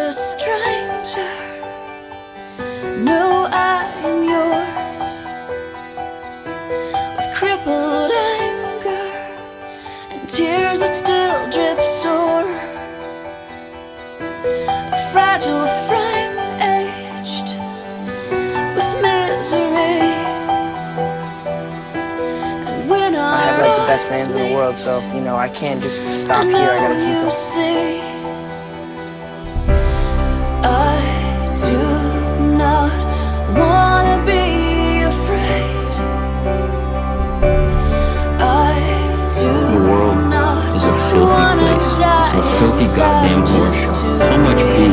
a stranger. No, I am yours. With crippled anger and tears that still drip sore. A fragile frame aged with misery. And when I have like the best fans in the world, so you know I can't just stop here. I gotta keep going. See, I do not wanna be afraid. I do The world not is a filthy wanna place. die It's a filthy goddamn inside horse just show. to How much breathe.